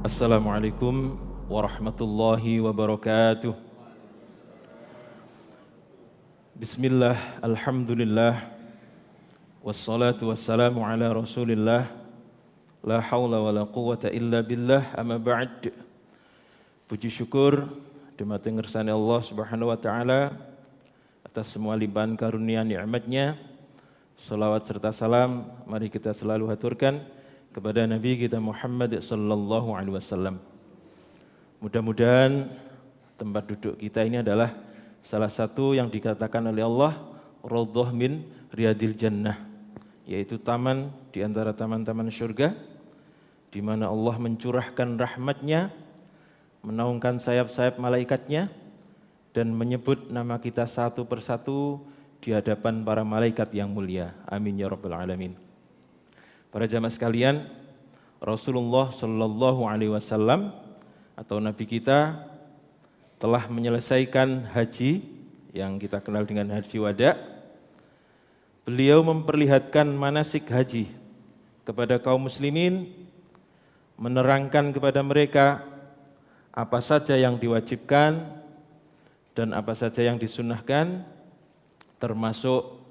Assalamualaikum warahmatullahi wabarakatuh. Bismillah, alhamdulillah, wassalatu wassalamu ala rasulillah, la hawla wa la quwata illa billah, amma ba'd. Puji syukur dumateng ngersani Allah subhanahu wa ta'ala atas semua limpahan karunia nikmatnya. Salawat serta salam mari kita selalu haturkan kepada Nabi kita Muhammad sallallahu alaihi wasallam. Mudah-mudahan tempat duduk kita ini adalah salah satu yang dikatakan oleh Allah Raudhah min Riyadil Jannah, yaitu taman di antara taman-taman surga di mana Allah mencurahkan rahmatnya, menaungkan sayap-sayap malaikatnya dan menyebut nama kita satu persatu di hadapan para malaikat yang mulia. Amin ya rabbal alamin. Para jamaah sekalian, Rasulullah sallallahu alaihi wasallam atau Nabi kita telah menyelesaikan haji yang kita kenal dengan haji wada. Beliau memperlihatkan manasik haji kepada kaum muslimin, menerangkan kepada mereka apa saja yang diwajibkan dan apa saja yang disunnahkan, termasuk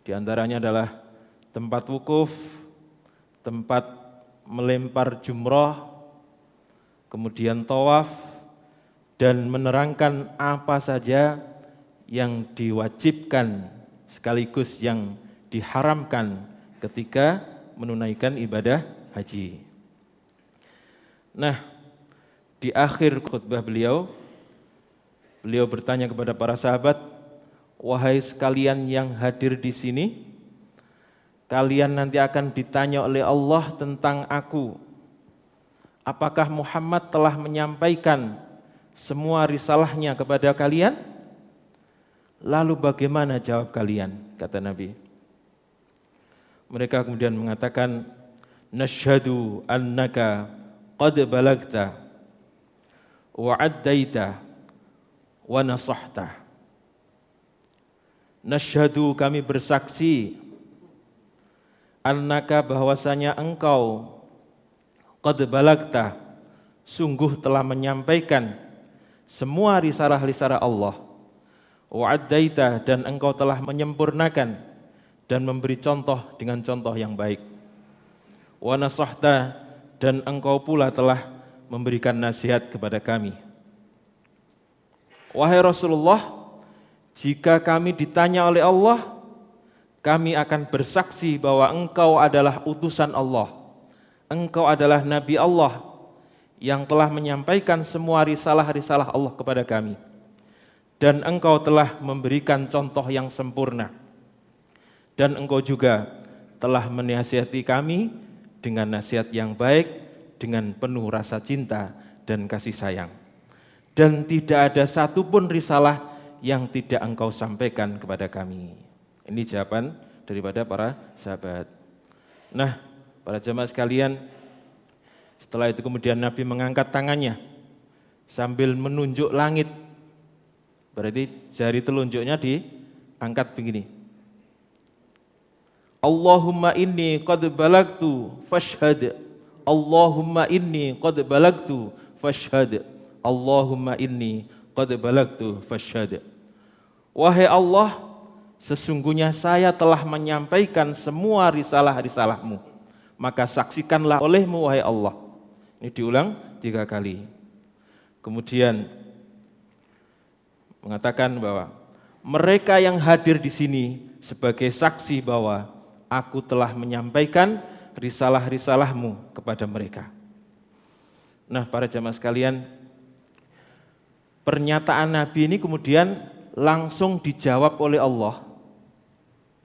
diantaranya adalah tempat wukuf, tempat melempar jumrah, kemudian tawaf, dan menerangkan apa saja yang diwajibkan sekaligus yang diharamkan ketika menunaikan ibadah haji. Nah, di akhir khutbah beliau bertanya kepada para sahabat, "Wahai sekalian yang hadir di sini, kalian nanti akan ditanya oleh Allah tentang aku. Apakah Muhammad telah menyampaikan semua risalahnya kepada kalian? Lalu bagaimana jawab kalian?" kata Nabi. Mereka kemudian mengatakan, "Nashhadu annaka qad balagta wa addaita wa nasahta." Nashhadu, kami bersaksi, annaka, bahwasanya engkau, qad balagta, sungguh telah menyampaikan semua risalah-risalah Allah, wa addaita, dan engkau telah menyempurnakan dan memberi contoh dengan contoh yang baik, wa nasahta, dan engkau pula telah memberikan nasihat kepada kami. Wahai Rasulullah, jika kami ditanya oleh Allah, kami akan bersaksi bahwa engkau adalah utusan Allah. Engkau adalah Nabi Allah yang telah menyampaikan semua risalah-risalah Allah kepada kami. Dan engkau telah memberikan contoh yang sempurna. Dan engkau juga telah menasihati kami dengan nasihat yang baik, dengan penuh rasa cinta dan kasih sayang. Dan tidak ada satupun risalah yang tidak engkau sampaikan kepada kami. Ini jawaban daripada para sahabat. Nah, para jamaah sekalian, setelah itu kemudian Nabi mengangkat tangannya sambil menunjuk langit. Berarti jari telunjuknya diangkat begini. Allahumma inni qad balagtu fashhad. Allahumma inni qad balagtu fashhad. Allahumma inni qad balagtu fashhad. Wahai Allah, sesungguhnya saya telah menyampaikan semua risalah-risalahmu, maka saksikanlah olehmu wahai Allah. Ini diulang 3 kali. Kemudian mengatakan bahwa mereka yang hadir di sini sebagai saksi bahwa aku telah menyampaikan risalah-risalahmu kepada mereka. Nah, para jamaah sekalian, pernyataan Nabi ini kemudian langsung dijawab oleh Allah,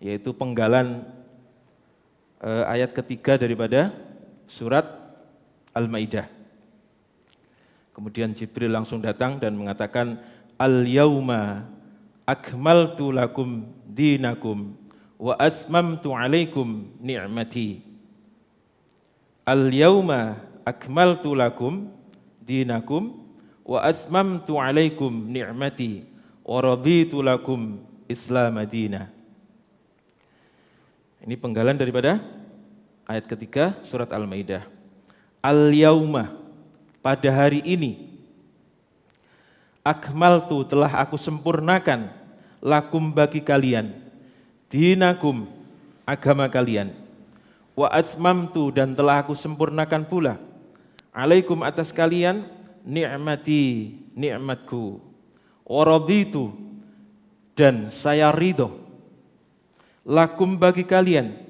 yaitu penggalan ayat ketiga daripada surat Al-Maidah. Kemudian Jibril langsung datang dan mengatakan, "Al-yauma akmaltu lakum dinakum wa atmamtu alaikum ni'mati." Al-yauma akmaltu lakum dinakum wa atmamtu alaikum ni'mati wa raditu lakum Islam madina. Ini penggalan daripada ayat ketiga surat Al-Maidah. Al-yauma, pada hari ini akmaltu telah aku sempurnakan lakum bagi kalian dinakum agama kalian wa atmamtu dan telah aku sempurnakan pula alaikum atas kalian ni'mati nikmatku wa raditu dan saya ridho lakum bagi kalian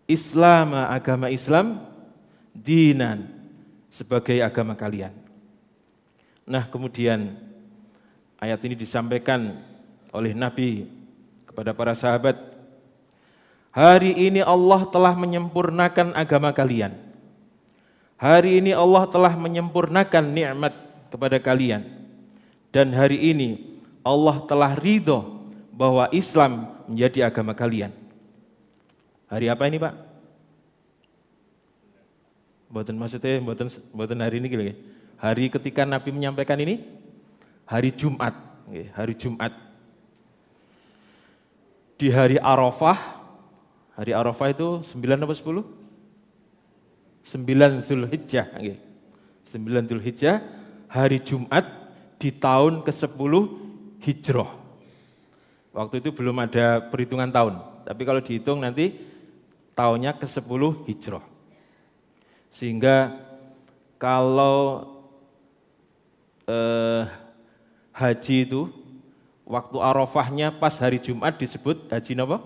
Islam agama Islam dinan sebagai agama kalian. Nah, kemudian ayat ini disampaikan oleh Nabi kepada para sahabat. Hari ini Allah telah menyempurnakan agama kalian. Hari ini Allah telah menyempurnakan nikmat kepada kalian. Dan hari ini Allah telah ridho bahwa Islam menjadi agama kalian. Hari apa ini, Pak? Mboten maksudnya mboten hari ini gitu. Hari ketika Nabi menyampaikan ini hari Jumat, hari Jumat. Di hari Arafah. Hari Arafah itu 9 apa 10? 9 Zulhijjah, nggih. 9 Zulhijjah, hari Jumat di tahun ke-10 Hijrah. Waktu itu belum ada perhitungan tahun, tapi kalau dihitung nanti tahunnya ke-10 Hijrah. Sehingga kalau haji itu waktu Arafahnya pas hari Jumat disebut haji apa?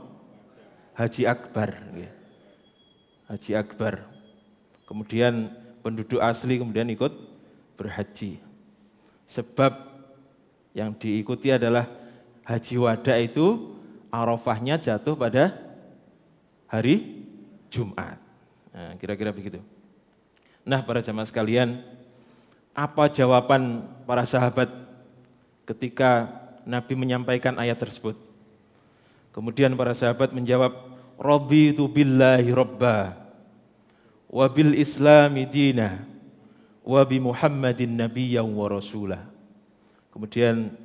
Haji Akbar. Haji Akbar. Kemudian penduduk asli kemudian ikut berhaji. Sebab yang diikuti adalah haji wada itu Arafahnya jatuh pada hari Jumat. Nah, kira-kira begitu. Nah, para jamaah sekalian, apa jawaban para sahabat ketika Nabi menyampaikan ayat tersebut? Kemudian para sahabat menjawab, raditu billahi robba, wa bil islami dinah, wa bi Muhammadin nabiyyan wa rasulah. Kemudian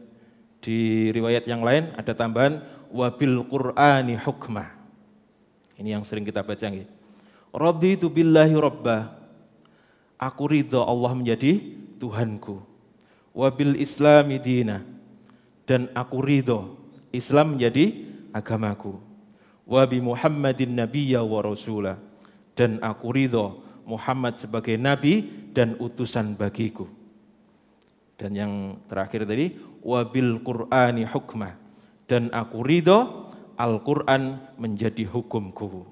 di riwayat yang lain ada tambahan, wa bil Qur'ani hukmah. Ini yang sering kita baca. Raditu billahi robba, aku ridho Allah menjadi Tuhanku. Wabil islami dina, dan aku ridho Islam menjadi agamaku. Wabi Muhammadin nabiyya wa rasulah, dan aku ridho Muhammad sebagai nabi dan utusan bagiku. Dan yang terakhir tadi, wabil Qur'ani hukmah, dan aku ridho Al-Quran menjadi hukumku.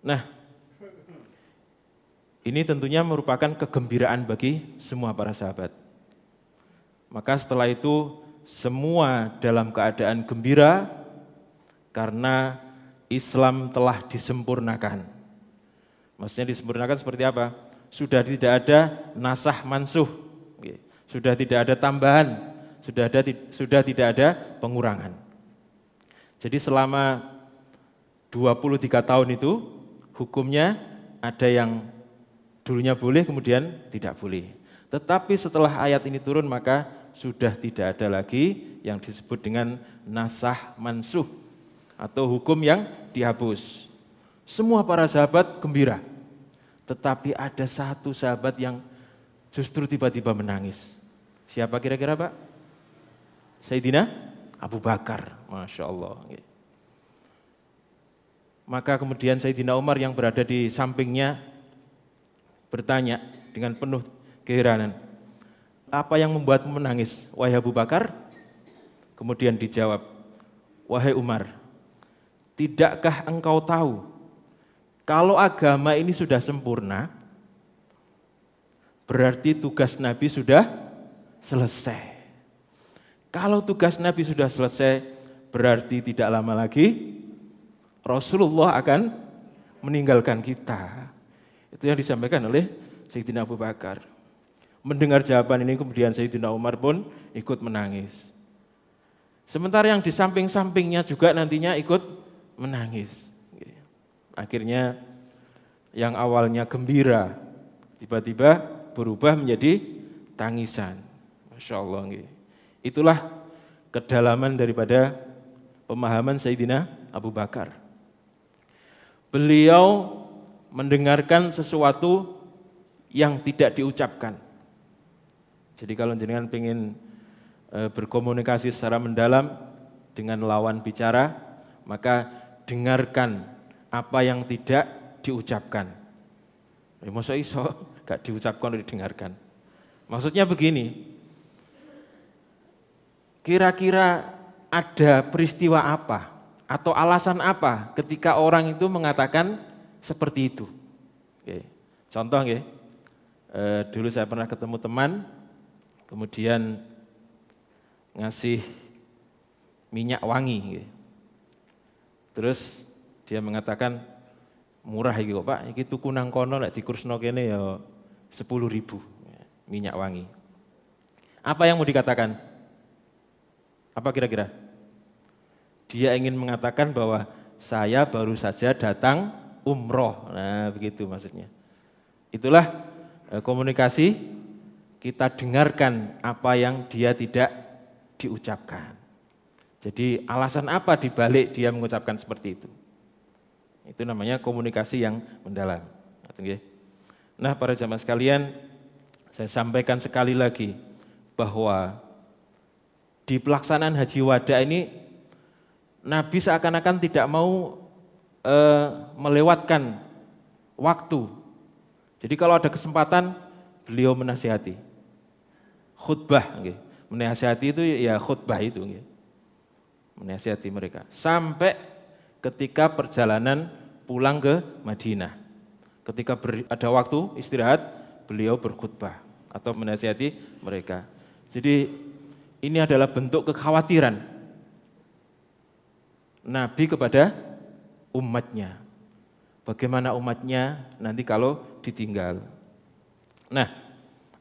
Nah, ini tentunya merupakan kegembiraan bagi semua para sahabat. Maka setelah itu semua dalam keadaan gembira karena Islam telah disempurnakan. Maksudnya disempurnakan seperti apa? Sudah tidak ada nasah mansuh, sudah tidak ada tambahan, sudah tidak ada pengurangan. Jadi selama 23 tahun itu hukumnya ada yang dulunya boleh kemudian tidak boleh. Tetapi setelah ayat ini turun maka sudah tidak ada lagi yang disebut dengan nasah mansuh atau hukum yang dihapus. Semua para sahabat gembira. Tetapi ada satu sahabat yang justru tiba-tiba menangis. Siapa kira-kira, Pak? Sayyidina Abu Bakar. Masya Allah. Maka kemudian Sayyidina Umar yang berada di sampingnya bertanya dengan penuh keheranan, apa yang membuatmu menangis, wahai Abu Bakar? Kemudian dijawab, wahai Umar, tidakkah engkau tahu kalau agama ini sudah sempurna, berarti tugas Nabi sudah selesai. Kalau tugas Nabi sudah selesai, berarti tidak lama lagi Rasulullah akan meninggalkan kita. Itu yang disampaikan oleh Sayyidina Abu Bakar. Mendengar jawaban ini kemudian Sayyidina Umar pun ikut menangis. Sementara yang di samping-sampingnya juga nantinya ikut menangis. Akhirnya yang awalnya gembira tiba-tiba berubah menjadi tangisan. Masya Allah. Itulah kedalaman daripada pemahaman Sayyidina Abu Bakar. Beliau mendengarkan sesuatu yang tidak diucapkan. Jadi kalau jenengan ingin berkomunikasi secara mendalam dengan lawan bicara, maka dengarkan apa yang tidak diucapkan. Masa iso gak diucapkan atau didengarkan. Maksudnya begini, kira-kira ada peristiwa apa atau alasan apa ketika orang itu mengatakan seperti itu. Oke. Contoh ya, dulu saya pernah ketemu teman, kemudian ngasih minyak wangi. Terus dia mengatakan, murah iki kok Pak, iki tuku nang kono lek dikursno kene ya 10.000 minyak wangi. Apa yang mau dikatakan? Apa kira-kira? Dia ingin mengatakan bahwa saya baru saja datang umroh. Nah, begitu maksudnya. Itulah komunikasi, kita dengarkan apa yang dia tidak diucapkan. Jadi alasan apa dibalik dia mengucapkan seperti itu? Itu namanya komunikasi yang mendalam. Nah, para jamaah sekalian, saya sampaikan sekali lagi bahwa di pelaksanaan haji wada ini Nabi seakan-akan tidak mau melewatkan waktu. Jadi kalau ada kesempatan beliau menasihati. Khutbah, menasihati itu ya khutbah itu, menasihati mereka. Sampai ketika perjalanan pulang ke Madinah. Ketika ada waktu istirahat, beliau berkhutbah atau menasihati mereka. Jadi ini adalah bentuk kekhawatiran Nabi kepada umatnya. Bagaimana umatnya nanti kalau ditinggal. Nah,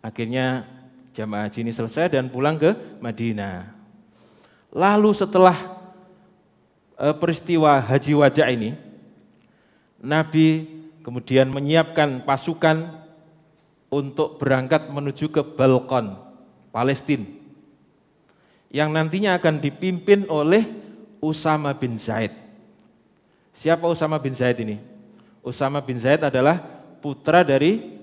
akhirnya jamaah haji ini selesai dan pulang ke Madinah. Lalu setelah peristiwa haji wada ini, Nabi kemudian menyiapkan pasukan untuk berangkat menuju ke Balkan, Palestina, yang nantinya akan dipimpin oleh Usama bin Zaid. Siapa Usama bin Zaid ini? Usama bin Zaid adalah putra dari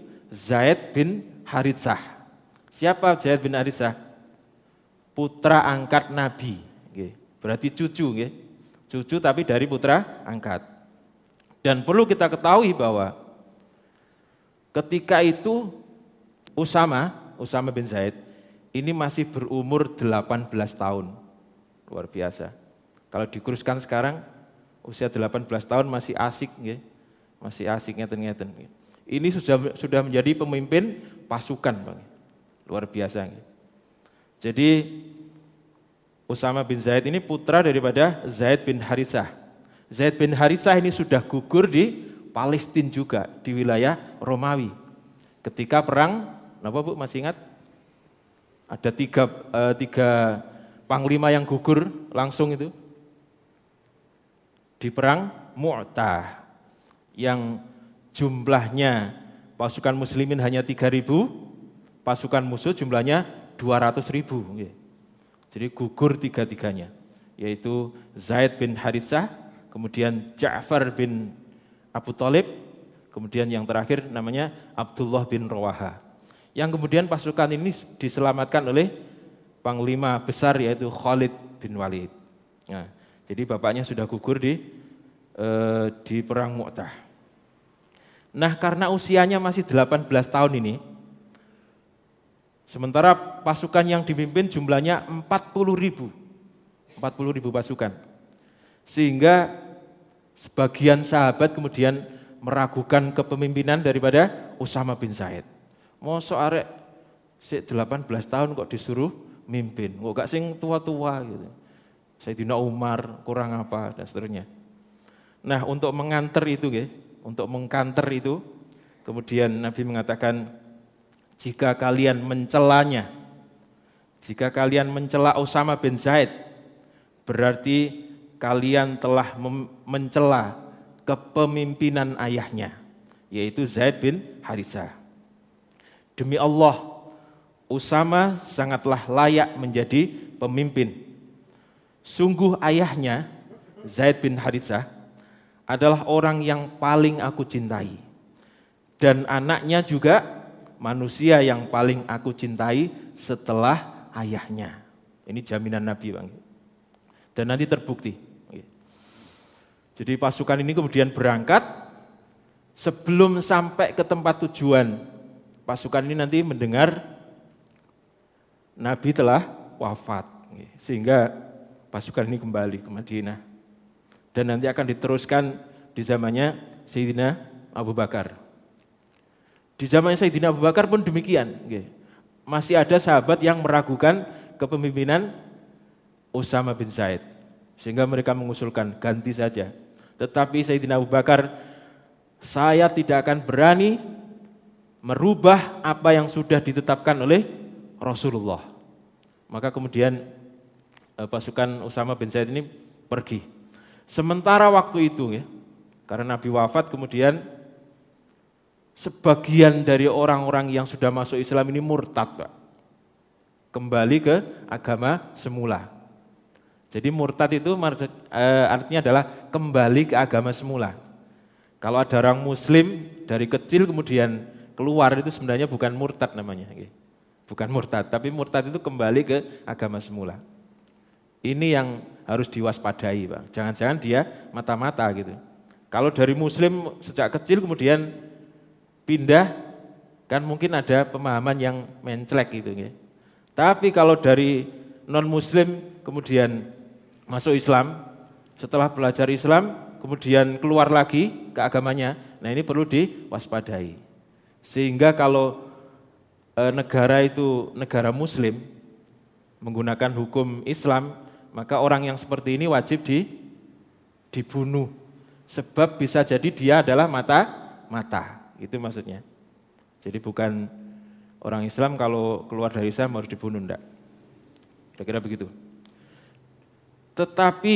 Zaid bin Haritsah. Siapa Zaid bin Haritsah? Putra angkat Nabi. Berarti cucu. Cucu tapi dari putra angkat. Dan perlu kita ketahui bahwa ketika itu Usama bin Zaid ini masih berumur 18 tahun. Luar biasa. Kalau dikuruskan sekarang usia 18 tahun masih asik, masih asik ngeten-ngeten. Ini sudah menjadi pemimpin pasukan, Bang. Luar biasa. Jadi Usama bin Zaid ini putra daripada Zaid bin Haritsah. Zaid bin Haritsah ini sudah gugur di Palestina juga, di wilayah Romawi. Ketika perang, apa Bu masih ingat? Ada tiga panglima yang gugur langsung itu. Di perang Mu'tah yang jumlahnya pasukan muslimin hanya 3.000, pasukan musuh jumlahnya 200.000. Jadi gugur tiga-tiganya, yaitu Zaid bin Haritsah, kemudian Ja'far bin Abu Thalib, kemudian yang terakhir namanya Abdullah bin Rawaha. Yang kemudian pasukan ini diselamatkan oleh panglima besar yaitu Khalid bin Walid. Nah, jadi bapaknya sudah gugur di perang Mu'tah. Nah, karena usianya masih 18 tahun ini, sementara pasukan yang dipimpin jumlahnya 40.000 pasukan. Sehingga sebagian sahabat kemudian meragukan kepemimpinan daripada Usama bin Zaid. Mosok arek sik 18 tahun kok disuruh mimpin, kok gak sing tua-tua gitu. Sayyidina Umar kurang apa dan seterusnya. Nah, untuk mengkanter itu, kemudian Nabi mengatakan, jika kalian mencela Usama bin Zaid, berarti kalian telah mencela kepemimpinan ayahnya, yaitu Zaid bin Haritsah. Demi Allah, Usama sangatlah layak menjadi pemimpin. Sungguh ayahnya, Zaid bin Haritsah, adalah orang yang paling aku cintai. Dan anaknya juga manusia yang paling aku cintai setelah ayahnya. Ini jaminan Nabi, Bang. Dan nanti terbukti. Jadi pasukan ini kemudian berangkat, sebelum sampai ke tempat tujuan, pasukan ini nanti mendengar Nabi telah wafat. Sehingga pasukan ini kembali ke Madinah. Dan nanti akan diteruskan di zamannya Sayyidina Abu Bakar. Di zamannya Sayyidina Abu Bakar pun demikian. Masih ada sahabat yang meragukan kepemimpinan Usama bin Zaid. Sehingga mereka mengusulkan ganti saja. Tetapi Sayyidina Abu Bakar, saya tidak akan berani merubah apa yang sudah ditetapkan oleh Rasulullah. Maka kemudian pasukan Usama bin Zaid ini pergi. Sementara waktu itu, karena Nabi wafat, kemudian sebagian dari orang-orang yang sudah masuk Islam ini murtad, Pak. Kembali ke agama semula. Jadi murtad itu artinya adalah kembali ke agama semula. Kalau ada orang Muslim dari kecil kemudian keluar, itu sebenarnya bukan murtad namanya. Bukan murtad, tapi murtad itu kembali ke agama semula. Ini yang harus diwaspadai, Pak. Jangan-jangan dia mata-mata gitu. Kalau dari Muslim sejak kecil kemudian pindah, kan mungkin ada pemahaman yang menclek gitu. Tapi kalau dari non-Muslim kemudian masuk Islam, setelah belajar Islam, kemudian keluar lagi ke agamanya, nah ini perlu diwaspadai. Sehingga kalau negara itu negara Muslim, menggunakan hukum Islam, maka orang yang seperti ini wajib dibunuh. Sebab bisa jadi dia adalah mata. Itu maksudnya. Jadi bukan orang Islam kalau keluar dari Islam harus dibunuh, enggak. Kira-kira begitu. Tetapi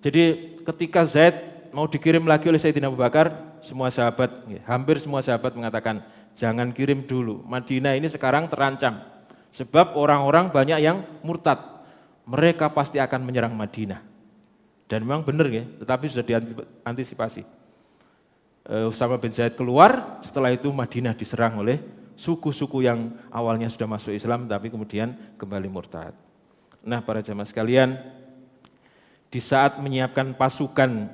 jadi ketika Zaid mau dikirim lagi oleh Sayyidina Abu Bakar, semua sahabat, hampir semua sahabat mengatakan, jangan kirim dulu. Madinah ini sekarang terancam. Sebab orang-orang banyak yang murtad. Mereka pasti akan menyerang Madinah. Dan memang benar tetapi sudah diantisipasi. Usama bin Zaid keluar, setelah itu Madinah diserang oleh suku-suku yang awalnya sudah masuk Islam tapi kemudian kembali murtad. Nah, para jamaah sekalian, di saat menyiapkan pasukan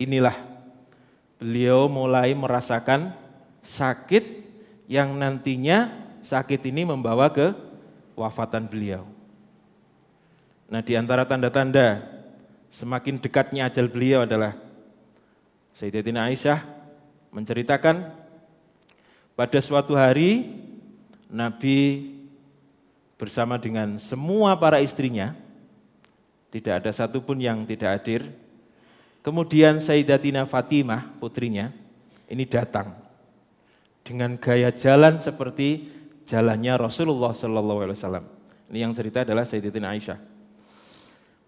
inilah beliau mulai merasakan sakit yang nantinya sakit ini membawa ke wafatan beliau. Nah, di antara tanda-tanda semakin dekatnya ajal beliau adalah Sayyidatina Aisyah menceritakan pada suatu hari Nabi bersama dengan semua para istrinya, tidak ada satupun yang tidak hadir. Kemudian Sayyidatina Fatimah, putrinya, ini datang dengan gaya jalan seperti jalannya Rasulullah SAW. Ini yang cerita adalah Sayyidatina Aisyah.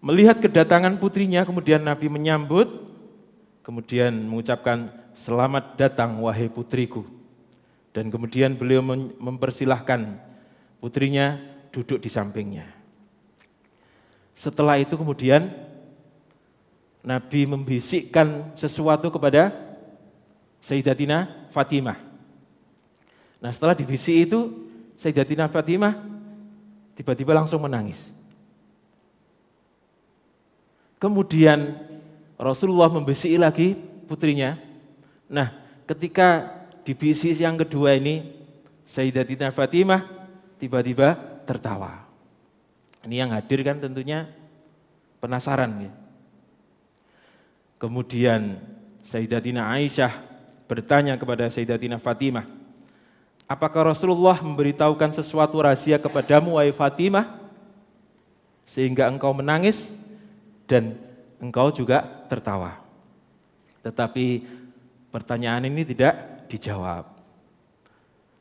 Melihat kedatangan putrinya, kemudian Nabi menyambut, kemudian mengucapkan, selamat datang wahai putriku. Dan kemudian beliau mempersilahkan putrinya duduk di sampingnya. Setelah itu kemudian Nabi membisikkan sesuatu kepada Sayyidatina Fatimah. Nah, setelah dibisik itu, Sayyidatina Fatimah tiba-tiba langsung menangis. Kemudian Rasulullah membisiki lagi putrinya. Nah, ketika dibisik yang kedua ini, Sayyidatina Fatimah tiba-tiba tertawa. Ini yang hadir kan tentunya penasaran. Kemudian Sayyidatina Aisyah bertanya kepada Sayyidatina Fatimah, apakah Rasulullah memberitahukan sesuatu rahasia kepadamu wahai Fatimah sehingga engkau menangis dan engkau juga tertawa? Tetapi pertanyaan ini tidak dijawab.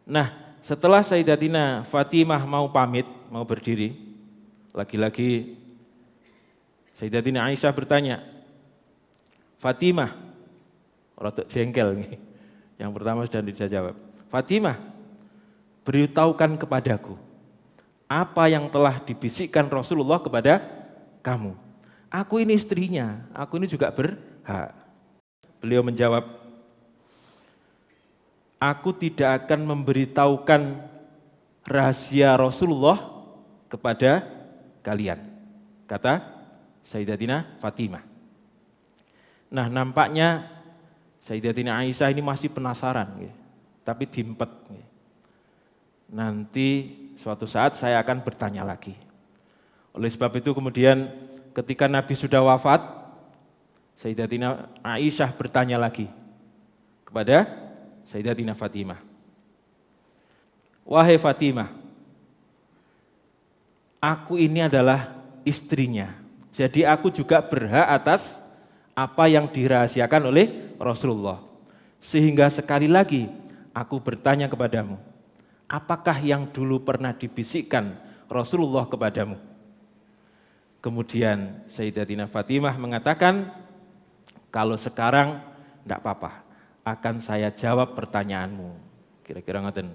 Nah, setelah Sayyidatina Fatimah mau pamit, mau berdiri, lagi-lagi Sayyidatina Aisyah bertanya, Fatimah, rotok jengkel nih. Yang pertama sudah dijawab. Fatimah, beritahukan kepadaku apa yang telah dibisikkan Rasulullah kepada kamu. Aku ini istrinya, aku ini juga berhak. Beliau menjawab, aku tidak akan memberitahukan rahasia Rasulullah kepada kalian, kata Sayyidatina Fatimah. Nah, nampaknya Sayyidatina Aisyah ini masih penasaran, tapi dimpet. Nanti suatu saat saya akan bertanya lagi. Oleh sebab itu kemudian ketika Nabi sudah wafat, Sayyidatina Aisyah bertanya lagi kepada Sayyidatina Fatimah. Wahai Fatimah, aku ini adalah istrinya. Jadi aku juga berhak atas apa yang dirahasiakan oleh Rasulullah. Sehingga sekali lagi aku bertanya kepadamu, apakah yang dulu pernah dibisikkan Rasulullah kepadamu? Kemudian Sayyidatina Fatimah mengatakan, kalau sekarang tidak apa-apa, akan saya jawab pertanyaanmu. Kira-kira ngoten.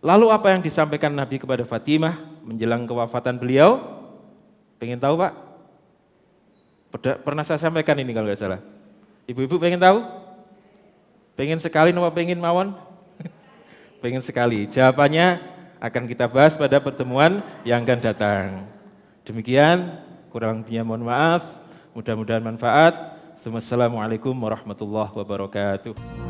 Lalu apa yang disampaikan Nabi kepada Fatimah menjelang kewafatan beliau? Pengen tahu, Pak? Pernah saya sampaikan ini kalau nggak salah. Ibu-ibu pengen tahu? Pengen sekali apa pengen mawon? Pengen sekali. Jawabannya akan kita bahas pada pertemuan yang akan datang. Demikian, kurang lebihnya mohon maaf. Mudah-mudahan manfaat. Wassalamualaikum warahmatullahi wabarakatuh.